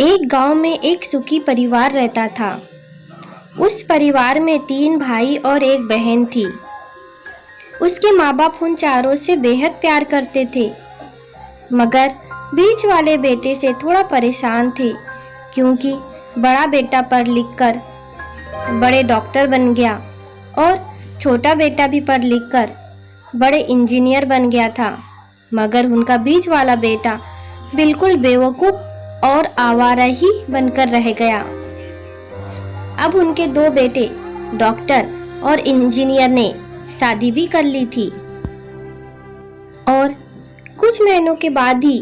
एक गांव में एक सुखी परिवार रहता था। उस परिवार में 3 भाई और एक बहन थी। उसके माँ बाप उन चारों से बेहद प्यार करते थे, मगर बीच वाले बेटे से थोड़ा परेशान थे, क्योंकि बड़ा बेटा पढ़ लिख कर बड़े डॉक्टर बन गया और छोटा बेटा भी पढ़ लिख कर बड़े इंजीनियर बन गया था। मगर उनका बीच वाला बेटा बिल्कुल बेवकूफ़ और आवारा ही बनकर रह गया। अब उनके 2 बेटे डॉक्टर और इंजीनियर ने शादी भी कर ली थी और कुछ महीनों के बाद ही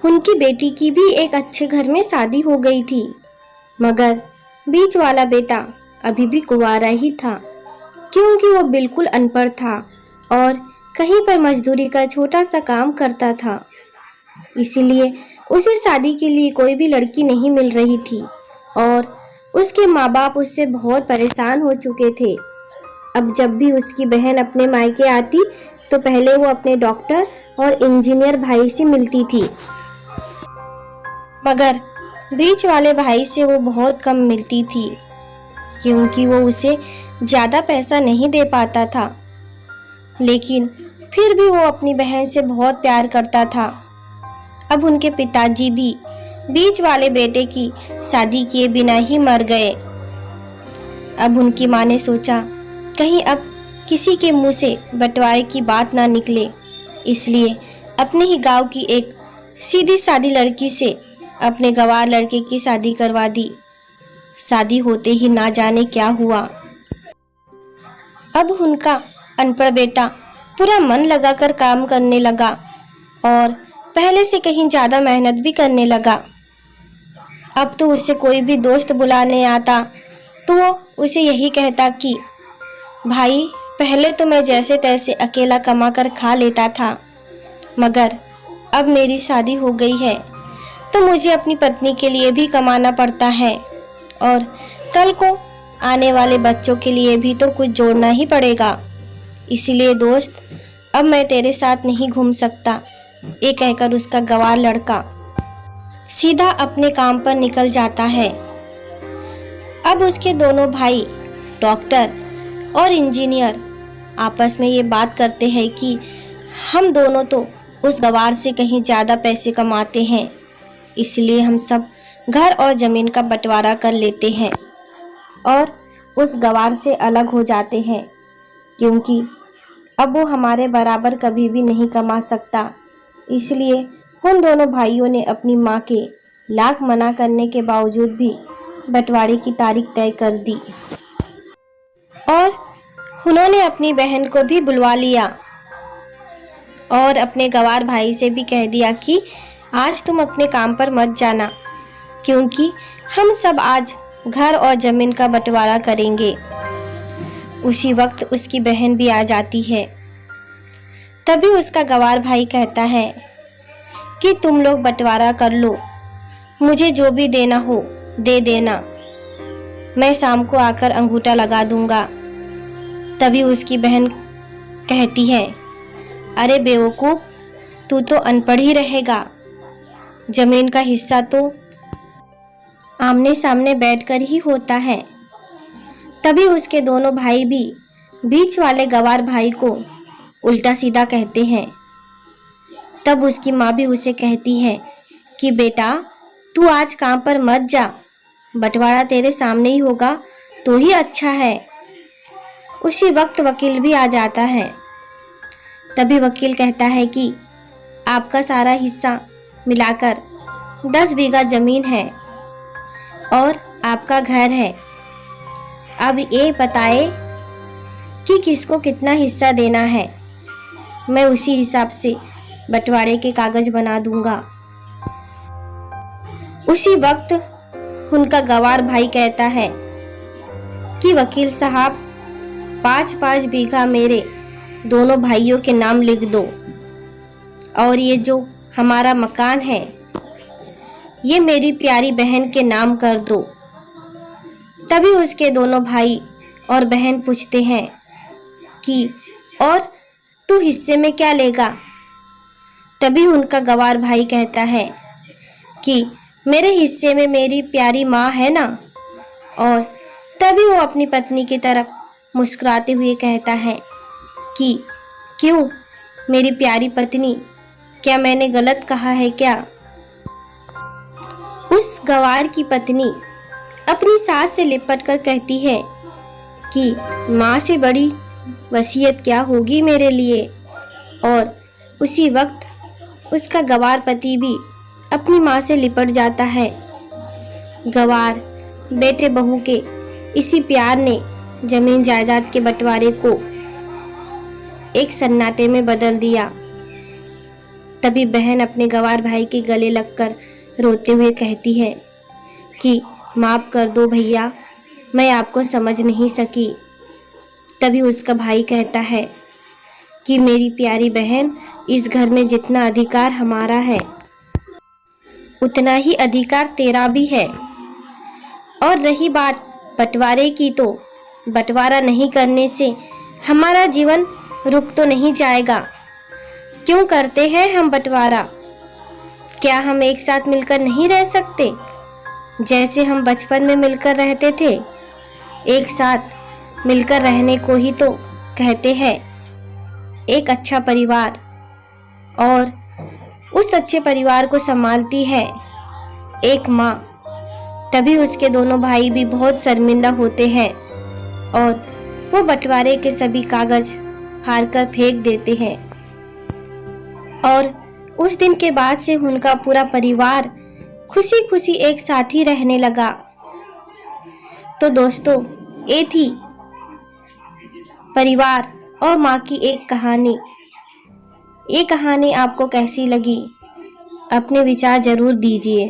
उनकी बेटी की भी एक अच्छे घर में शादी हो गई थी। मगर बीच वाला बेटा अभी भी कुंवारा ही था, क्योंकि वो बिल्कुल अनपढ़ था और कहीं पर मजदूरी का छोटा सा काम करता था। इसीलिए उसे शादी के लिए कोई भी लड़की नहीं मिल रही थी और उसके माँ बाप उससे बहुत परेशान हो चुके थे। अब जब भी उसकी बहन अपने मायके आती तो पहले वो अपने डॉक्टर और इंजीनियर भाई से मिलती थी, मगर बीच वाले भाई से वो बहुत कम मिलती थी, क्योंकि वो उसे ज़्यादा पैसा नहीं दे पाता था। लेकिन फिर भी वो अपनी बहन से बहुत प्यार करता था। अब उनके पिताजी भी बीच वाले बेटे की शादी किए बिना ही मर गए। अब उनकी माँ ने सोचा कहीं अब किसी के मुंह से बंटवारे की बात ना निकले, इसलिए अपने ही गांव की एक सीधी सादी लड़की से अपने गंवार लड़के की शादी करवा दी। शादी होते ही ना जाने क्या हुआ। अब उनका अनपढ़ बेटा पूरा मन लगाकर काम करने लगा और पहले से कहीं ज़्यादा मेहनत भी करने लगा। अब तो उसे कोई भी दोस्त बुलाने आता तो वो उसे यही कहता कि भाई, पहले तो मैं जैसे तैसे अकेला कमा कर खा लेता था, मगर अब मेरी शादी हो गई है तो मुझे अपनी पत्नी के लिए भी कमाना पड़ता है और कल को आने वाले बच्चों के लिए भी तो कुछ जोड़ना ही पड़ेगा। इसीलिए दोस्त, अब मैं तेरे साथ नहीं घूम सकता। ये कहकर उसका गंवार लड़का सीधा अपने काम पर निकल जाता है। अब उसके दोनों भाई डॉक्टर और इंजीनियर आपस में ये बात करते हैं कि हम दोनों तो उस गंवार से कहीं ज़्यादा पैसे कमाते हैं, इसलिए हम सब घर और ज़मीन का बंटवारा कर लेते हैं और उस गंवार से अलग हो जाते हैं, क्योंकि अब वो हमारे बराबर कभी भी नहीं कमा सकता। इसलिए उन दोनों भाइयों ने अपनी माँ के लाख मना करने के बावजूद भी बंटवारे की तारीख तय कर दी और उन्होंने अपनी बहन को भी बुलवा लिया और अपने गंवार भाई से भी कह दिया कि आज तुम अपने काम पर मत जाना, क्योंकि हम सब आज घर और ज़मीन का बंटवारा करेंगे। उसी वक्त उसकी बहन भी आ जाती है। तभी उसका गंवार भाई कहता है कि तुम लोग बंटवारा कर लो, मुझे जो भी देना हो दे देना, मैं शाम को आकर अंगूठा लगा दूंगा। तभी उसकी बहन कहती है, अरे बेवकूफ़, तू तो अनपढ़ ही रहेगा, ज़मीन का हिस्सा तो आमने सामने बैठकर ही होता है। तभी उसके दोनों भाई भी बीच वाले गंवार भाई को उल्टा सीधा कहते हैं। तब उसकी माँ भी उसे कहती है कि बेटा, तू आज काम पर मत जा, बंटवारा तेरे सामने ही होगा तो ही अच्छा है। उसी वक्त वकील भी आ जाता है। तभी वकील कहता है कि आपका सारा हिस्सा मिलाकर 10 बीघा ज़मीन है और आपका घर है। अब ये बताए कि किसको कितना हिस्सा देना है, मैं उसी हिसाब से बंटवारे के कागज बना दूंगा। उसी वक्त उनका गंवार भाई कहता है कि वकील साहब, 5-5 बीघा मेरे दोनों भाइयों के नाम लिख दो और ये जो हमारा मकान है ये मेरी प्यारी बहन के नाम कर दो। तभी उसके दोनों भाई और बहन पूछते हैं कि और तू हिस्से में क्या लेगा। तभी उनका गंवार भाई कहता है कि मेरे हिस्से में मेरी प्यारी माँ है ना। और तभी वो अपनी पत्नी की तरफ मुस्कुराते हुए कहता है कि क्यों मेरी प्यारी पत्नी, क्या मैंने गलत कहा है क्या? उस गवार की पत्नी अपनी सास से लिपट कर कहती है कि माँ से बड़ी वसीयत क्या होगी मेरे लिए। और उसी वक्त उसका गवार पति भी अपनी माँ से लिपट जाता है। गवार बेटे बहू के इसी प्यार ने जमीन जायदाद के बंटवारे को एक सन्नाटे में बदल दिया। तभी बहन अपने गवार भाई के गले लगकर रोते हुए कहती है कि माफ़ कर दो भैया, मैं आपको समझ नहीं सकी। तभी उसका भाई कहता है कि मेरी प्यारी बहन, इस घर में जितना अधिकार हमारा है उतना ही अधिकार तेरा भी है। और रही बात बंटवारे की, तो बंटवारा नहीं करने से हमारा जीवन रुक तो नहीं जाएगा। क्यों करते हैं हम बंटवारा? क्या हम एक साथ मिलकर नहीं रह सकते, जैसे हम बचपन में मिलकर रहते थे? एक साथ मिलकर रहने को ही तो कहते हैं एक अच्छा परिवार। और उस अच्छे परिवार को संभालती है एक माँ। तभी उसके दोनों भाई भी बहुत शर्मिंदा होते हैं और वो बंटवारे के सभी कागज फाड़ कर फेंक देते हैं। और उस दिन के बाद से उनका पूरा परिवार खुशी खुशी एक साथ ही रहने लगा। तो दोस्तों, ये थी परिवार और माँ की एक कहानी। ये कहानी आपको कैसी लगी? अपने विचार जरूर दीजिए।